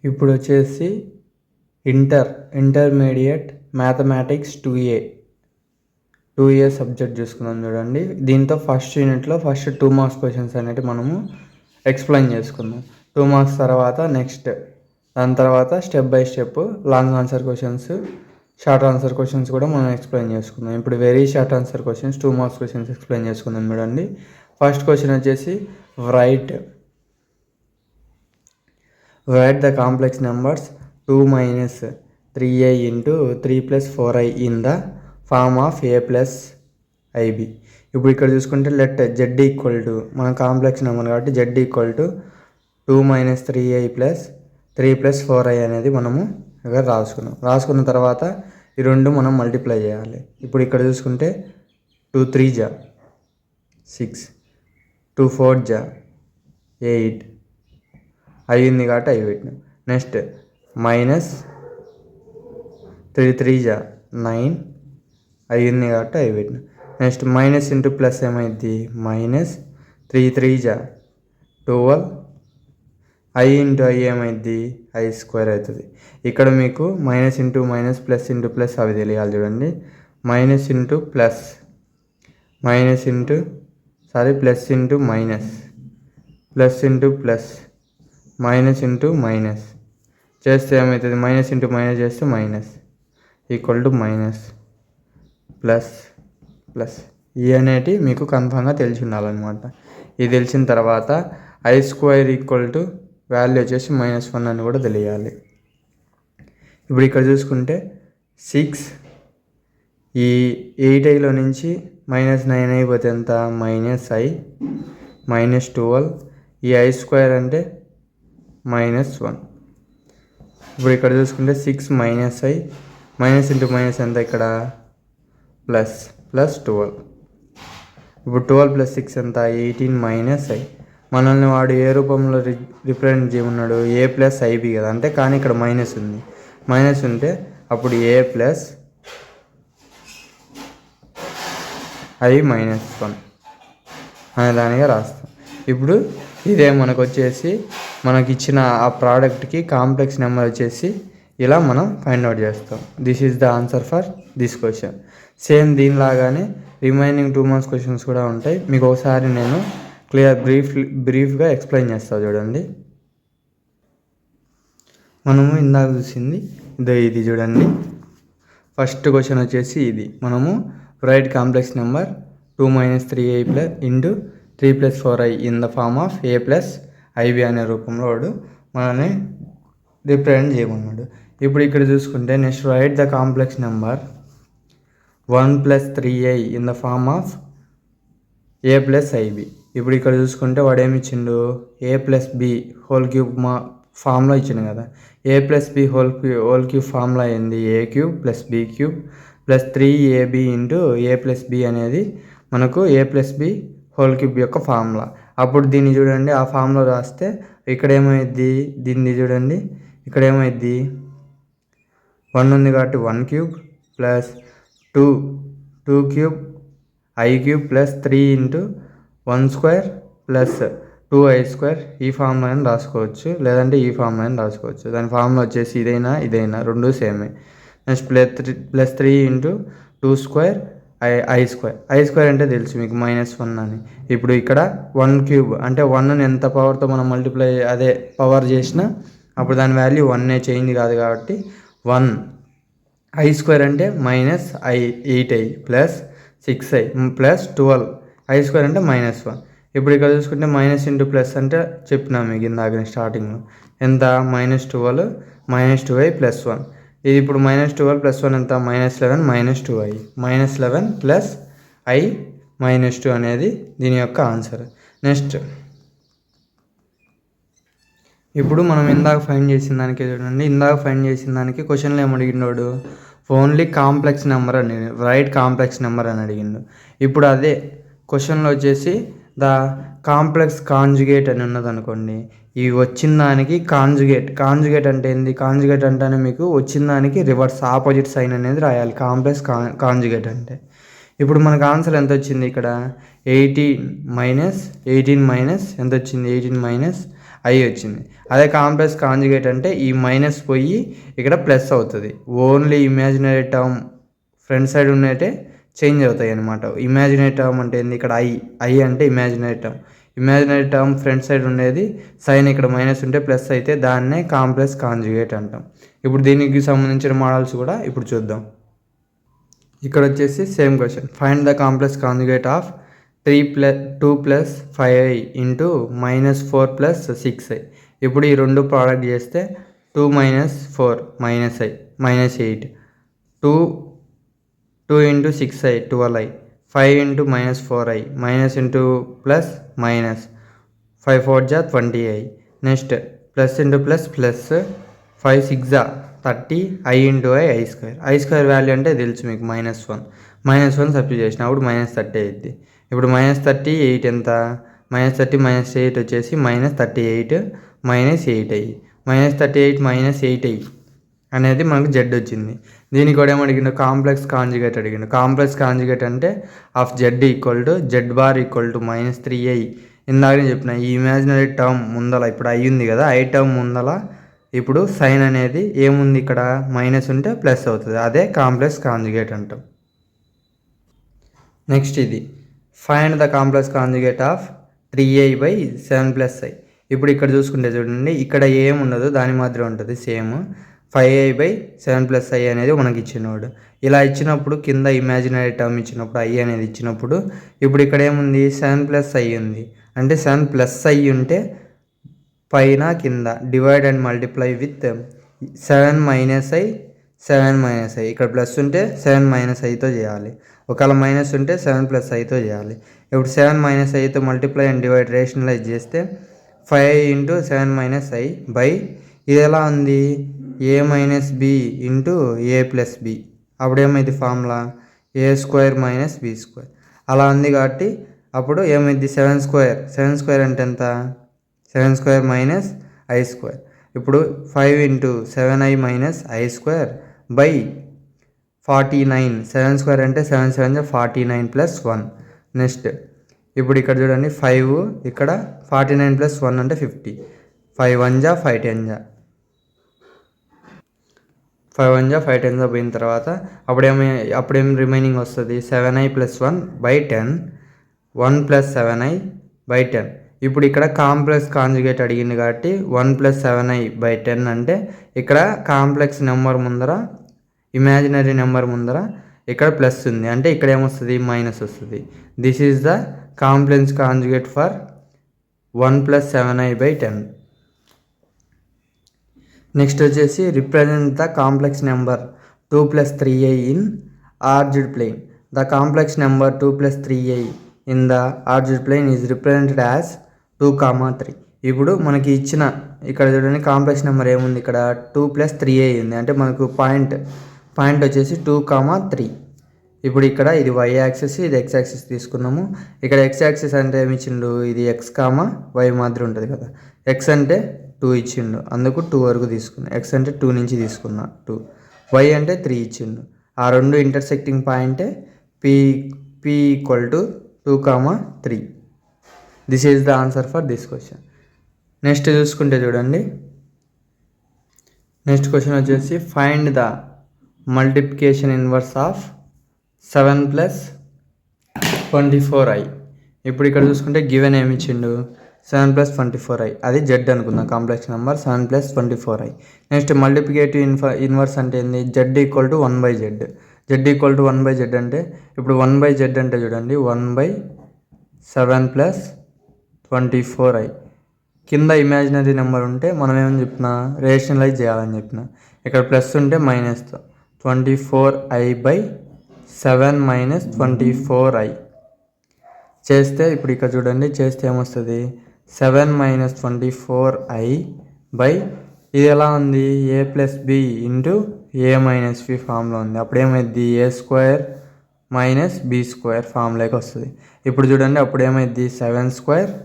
ఇప్పుడు వచ్చేసి intermediate mathematics 2A subject చూసుకుందాం చూడండి. దీంతో ఫస్ట్ యూనిట్లో ఫస్ట్ 2 మార్క్స్ క్వశ్చన్స్ అనేవి మనము ఎక్స్ప్లెయిన్ చేసుకుందాం. 2 మార్క్స్ తర్వాత నెక్స్ట్ దాని తర్వాత step by step long answer questions, short answer questions కూడా మనం ఎక్స్ప్లెయిన్ చేసుకుందాం. ఇప్పుడు very short answer questions 2 marks questions explain చేసుకుందాం చూడండి. ఫస్ట్ క్వశ్చన్ వచ్చేసి right the complex numbers 2 - 3i into 3 + 4i in the form of a plus ib. ఇప్పుడు ఇక్కడ చూసుకుంటే లెట్ z ఈక్వల్ టు మన కాంప్లెక్స్ నెంబర్ కాబట్టి z equal to 2 - 3i + 3 + 4i అనేది మనము ఇక్కడ రాసుకున్న తర్వాత ఈ రెండు మనం మల్టిప్లై చేయాలి. ఇప్పుడు ఇక్కడ చూసుకుంటే 2 × 3 = 6, 2 × 4 = 8 అయ్యింది కాబట్టి అవి పెట్టినాం. నెక్స్ట్ -3 × 3 = 9 అయ్యింది కాబట్టి అవి పెట్టినాం. నెక్స్ట్ మైనస్ ఇంటూ ప్లస్ ఏమైంది, -3 × 3 = 12, i × i ఏమైంది i² అవుతుంది. ఇక్కడ మీకు minus into minus, plus into plus అవి తెలియాలి చూడండి. Plus into minus, plus into plus, minus into minus చేస్తే ఏమవుతుంది, మైనస్ ఇంటూ మైనస్ చేస్తే minus equal to minus plus plus ఈ అనేటి మీకు కన్ఫామ్గా తెలిసి ఉండాలన్నమాట. ఇది తెలిసిన తర్వాత i² ఈక్వల్ టు వాల్యూ వచ్చేసి -1 అని కూడా తెలియాలి. ఇప్పుడు ఇక్కడ చూసుకుంటే 6 ఈ 8iలో నుంచి -9 అయిపోతే ఎంత, -i, -12 ఈ i² అంటే -1. ఇప్పుడు ఇక్కడ చూసుకుంటే 6 - i, మైనస్ ఇంటూ మైనస్ ఎంత ఇక్కడ ప్లస్ 12. ఇప్పుడు 12 + 6 ఎంత 18 - i. మనల్ని వాడు ఏ రూపంలో రిప్రజెంట్ చేయమన్నాడు, a + ib కదా, అంటే కానీ ఇక్కడ మైనస్ ఉంది. మైనస్ ఉంటే అప్పుడు a + i - 1 అనే దానిగా రాస్తాం. ఇప్పుడు ఇదే మనకు వచ్చేసి మనకి ఇచ్చిన ఆ ప్రోడక్ట్కి కాంప్లెక్స్ నెంబర్ వచ్చేసి ఇలా మనం ఫైండ్ అవుట్ చేస్తాం. This is the answer for this question. Same దీనిలాగానే రిమైనింగ్ 2 మార్క్స్ క్వశ్చన్స్ కూడా ఉంటాయి. మీకు ఒకసారి నేను బ్రీఫ్గా ఎక్స్ప్లెయిన్ చేస్తాను చూడండి. మనము ఇందాక చూసింది ఇది చూడండి. ఫస్ట్ క్వశ్చన్ వచ్చేసి ఇది, మనము write complex number 2 - 3i into 3 + 4i in the form of a + ib అనే రూపంలో వాడు మనల్ని రిప్రజెంట్ చేయమన్నాడు. ఇప్పుడు ఇక్కడ చూసుకుంటే next write the complex number 1 + 3i in the form of a + ib. ఇప్పుడు ఇక్కడ చూసుకుంటే వాడు ఏమి ఇచ్చిండు, a + b హోల్ క్యూబ్ ఫామ్లో ఇచ్చిండు కదా. a + b హోల్ క్యూబ్ ఫామ్లో అయింది a³ + b³ + 3ab into a + b అనేది మనకు a + b హోల్ క్యూబ్ యొక్క ఫార్ములా. అప్పుడు దీన్ని చూడండి, ఆ ఫామ్లో రాస్తే ఇక్కడ ఏమైద్ది, దీన్ని చూడండి, ఇక్కడ ఏమైద్ది 1 ఉంది కాబట్టి 1³ + 2³ i³ + 3 × 1² + 2i² ఈ ఫామ్లో అయినా రాసుకోవచ్చు, లేదంటే ఈ ఫామ్లో అయినా రాసుకోవచ్చు. దాని ఫామ్లో వచ్చేసి ఇదైనా రెండు సేమే. నెక్స్ట్ +3 × 2² i² అంటే తెలుసు మీకు -1 అని. ఇప్పుడు ఇక్కడ 1³ అంటే 1ని ఎంత పవర్తో మనం మల్టిప్లై అదే పవర్ చేసినా అప్పుడు దాని వాల్యూ 1 చేంజ్ కాదు కాబట్టి 1. i² అంటే -8i + 6i + 12 i² అంటే -1. ఇప్పుడు ఇక్కడ చూసుకుంటే మైనస్ ఇంటూ ప్లస్ అంటే చెప్పినా మీకు ఇందాక స్టార్టింగ్లో ఎంత -12 - 2i + 1. ఇది ఇప్పుడు -12 + 1 ఎంత -11 - 2i. -11 + i - 2 అనేది దీని యొక్క ఆన్సర్. నెక్స్ట్ ఇప్పుడు మనం ఇందాక ఫైండ్ చేసిన దానికి చూడండి. ఇందాక ఫైండ్ చేసిన దానికి క్వశ్చన్లో ఏమి అడిగినాడు, ఓన్లీ కాంప్లెక్స్ నెంబర్ అని, రైట్ కాంప్లెక్స్ నెంబర్ అని అడిగిండు. ఇప్పుడు అదే క్వశ్చన్లో వచ్చేసి ద కాంప్లెక్స్ కాంజుగేట్ అని ఉన్నది అనుకోండి. ఈ వచ్చిన దానికి కాంజుగేట్ అంటే ఏంది, కాంజుగేట్ అంటేనే మీకు వచ్చిన దానికి రివర్స్ ఆపోజిట్ సైన్ అనేది రాయాలి కాంప్లెక్స్ కాంజుగేట్ అంటే. ఇప్పుడు మనకు ఆన్సర్ ఎంత వచ్చింది ఇక్కడ 18 - ఎంత వచ్చింది 18 - ఐ వచ్చింది. అదే కాంప్లెక్స్ కాంజుగేట్ అంటే ఈ మైనస్ పోయి ఇక్కడ ప్లస్ అవుతుంది. Only imaginary term front side ఉన్నట్టే చేంజ్ అవుతాయి అన్నమాట. ఇమాజినరీ టర్మ్ అంటే ఏంది, ఇక్కడ ఐ అంటే imaginary term. Imaginary term front side ఉండేది సైన్ ఇక్కడ మైనస్ ఉంటే ప్లస్ అయితే దాన్నే కాంప్లెక్స్ కాంజుగేట్ అంటాం. ఇప్పుడు దీనికి సంబంధించిన మోడల్స్ కూడా ఇప్పుడు చూద్దాం. ఇక్కడ వచ్చేసి same question, find the complex conjugate of 2 + 5i into -4 + 6i. ఇప్పుడు ఈ రెండు ప్రోడక్ట్ చేస్తే 2 - 4 -i -8, 2 × 6i 12i, 5 × -4i minus into plus minus, 5 4 జా 20i. Next plus into plus plus, 5 6 జా 30, i × i స్క్వేర్ వాల్యూ అంటే తెలుసు మీకు -1 సబ్స్టిట్యూట్ చేసినప్పుడు -30 అయింది. ఇప్పుడు -30 8 ఎంత, -30 -8 వచ్చేసి -38 -8 అయ్యి -38 -8 అయ్యి అనేది మనకు జెడ్ వచ్చింది. దీనికి కూడా ఏమడిగిండు, కాంప్లెక్స్ కాంజుగేట్ అడిగిండు. కాంప్లెక్స్ కాంజుగేట్ అంటే ఆఫ్ జెడ్ = -3i. ఇందాక నేను చెప్పిన ఈ ఇమాజినరీ టర్మ్ ముందల ఇప్పుడు ఐ ఉంది కదా, ఐ టర్మ్ ముందల ఇప్పుడు సైన్ అనేది ఏముంది, ఇక్కడ మైనస్ ఉంటే ప్లస్ అవుతుంది. అదే కాంప్లెక్స్ కాంజుగేట్ అంటాం. నెక్స్ట్ ఇది find the complex conjugate of 3i / 7 + i. ఇప్పుడు ఇక్కడ చూసుకుంటే చూడండి, ఇక్కడ ఏం ఉండదు, దాని మాదిరి ఉంటుంది సేమ్. 5i / 7 + i అనేది మనకి ఇచ్చినోడు. ఇలా ఇచ్చినప్పుడు కింద ఇమాజినరీ టర్మ్ ఇచ్చినప్పుడు i అనేది ఇచ్చినప్పుడు ఇప్పుడు ఇక్కడ ఏముంది, 7 + i ఉంది. అంటే 7 + i ఉంటే పైన కింద divide and multiply with 7 - i 7 - i. ఇక్కడ ప్లస్ ఉంటే 7 - iతో చేయాలి, ఒకవేళ మైనస్ ఉంటే 7 + iతో చేయాలి. ఇప్పుడు 7 - iతో మల్టిప్లై అండ్ డివైడ్ రేషనలైజ్ చేస్తే 5 × 7 - i బై ఇది ఎలా ఉంది, a - b × a + b. అప్పుడు ఏమైంది ఫార్ములా a² - b². అలా ఉంది కాబట్టి అప్పుడు ఏమైంది 7² అంటే ఎంత, 7² - i². ఇప్పుడు 5 × 7i - i² బై 49. 7² అంటే 7 7 49 + 1. నెక్స్ట్ ఇప్పుడు ఇక్కడ చూడండి 5 ఇక్కడ 49 + 1 అంటే 50. 5 1 జా 5 10 జా 5 1 జా 5 10 జా పోయిన తర్వాత అప్పుడేం రిమైనింగ్ వస్తుంది, 7i + 1 / 10, 1 + 7i / 10. ఇప్పుడు ఇక్కడ కాంప్లెక్స్ కాంజుగేట్ అడిగింది కాబట్టి 1 + 7i / 10 అంటే ఇక్కడ కాంప్లెక్స్ నెంబర్ ముందర ఇమాజినరీ నెంబర్ ముందర ఇక్కడ ప్లస్ ఉంది, అంటే ఇక్కడ ఏమొస్తుంది, మైనస్ వస్తుంది. This is the complex conjugate for 1 + 7i / 10. Next వచ్చేసి represent the complex number 2 + 3i in Argand plane. The complex number 2 + 3i in the Argand plane is represented as 2, 3. ఇప్పుడు మనకి ఇచ్చిన ఇక్కడ చూడండి కాంప్లెక్స్ నెంబర్ ఏముంది, ఇక్కడ 2 + 3i ఉంది. అంటే మనకు పాయింట్ వచ్చేసి 2, 3. ఇప్పుడు ఇక్కడ ఇది y యాక్సిస్, ఇది x యాక్సిస్ తీసుకున్నాము. ఇక్కడ x యాక్సిస్ అంటే ఏమి ఇచ్చిండు, ఇది x, y మాదిరి ఉంటుంది కదా. x అంటే 2 ఇచ్చిండు, అందుకు 2 వరకు తీసుకున్నా. x అంటే 2 నుంచి తీసుకున్నా 2. y అంటే 3 ఇచ్చిండు. ఆ రెండు ఇంటర్సెక్టింగ్ పాయింటే p = 2, 3. This is the answer for this question. Next చూసుకుంటే చూడండి, నెక్స్ట్ క్వశ్చన్ వచ్చేసి find the multiplication inverse of 7 + 24i. ఇప్పుడు ఇక్కడ చూసుకుంటే గివెన్ ఏమి ఇచ్చిండు, 7 + 24i, అది జెడ్ అనుకుందాం, complex number 7 + 24i. Next multiplicative inverse అంటే ఏంది, z = 1/z. z = 1/z అంటే ఇప్పుడు 1/z అంటే చూడండి 1/7 + 24i. కింద ఇమాజినరీ నెంబర్ ఉంటే మనం ఏమని చెప్పిన, రేషనలైజ్ చేయాలని చెప్పిన. ఇక్కడ ప్లస్ ఉంటే మైనస్తో 24i / 7 - 24i చేస్తే ఇప్పుడు ఇక్కడ చూడండి చేస్తే ఏమొస్తుంది, 7 - 24i ఇది ఎలా ఉంది, a + b × a - b ఫామ్లో ఉంది. అప్పుడు ఏమైంది, a² - b² ఫామ్లోకి వస్తుంది. ఇప్పుడు చూడండి అప్పుడు ఏమైంది 7² -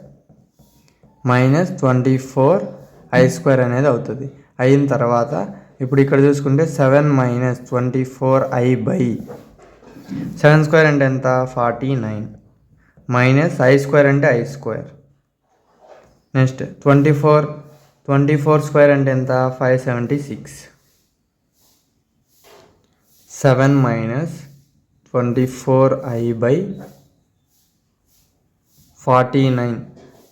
24i² అనేది అవుతుంది. అయిన తర్వాత ఇప్పుడు ఇక్కడ చూసుకుంటే 7 - 24i / 7² అంటే ఎంత, 49 - i² అంటే i². నెక్స్ట్ 24 స్క్వేర్ అంటే ఎంత? 576. 7 మైనస్ 24i/49.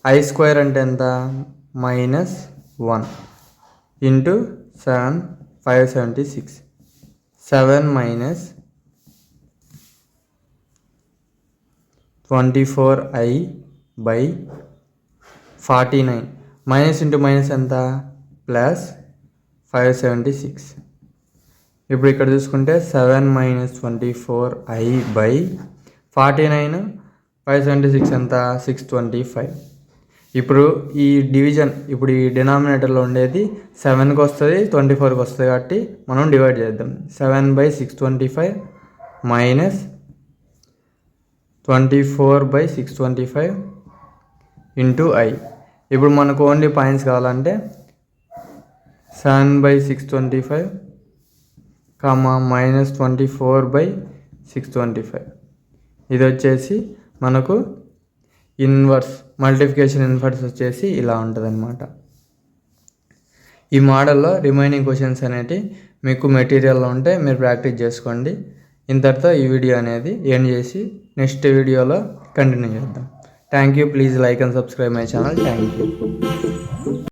I స్క్వేర్ అంటే ఎంత? -1 into 7 576. 7 minus 24i/49. Minus into minus ఎంత? ప్లస్ 576. ఇప్పుడు ఇక్కడ చూసుకుంటే 7 మైనస్ 24i/49 576 ఎంత? 625. ఇప్పుడు ఈ డివిజన్ ఇప్పుడు ఈ డినామినేటర్లో ఉండేది 7కి వస్తుంది 24కి వస్తుంది కాబట్టి మనం డివైడ్ చేద్దాం. 7/625 మైనస్ 24/625 ఇంటూ i. ఇప్పుడు మనకు ఓన్లీ పాయింట్స్ కావాలంటే 7/625 మైనస్ 24/625. ఇది వచ్చేసి మనకు ఇన్వర్స్ మల్టిప్లికేషన్ ఇన్వర్స్ వచ్చేసి ఇలా ఉంటుంది అనమాట. ఈ మోడల్లో రిమైనింగ్ క్వశ్చన్స్ అనేవి మీకు మెటీరియల్లో ఉంటే మీరు ప్రాక్టీస్ చేసుకోండి. ఇంతటితో ఈ వీడియో అనేది ఎండ్ చేసి నెక్స్ట్ వీడియోలో కంటిన్యూ చేద్దాం. Thank you. Please like and subscribe my channel. Thank you.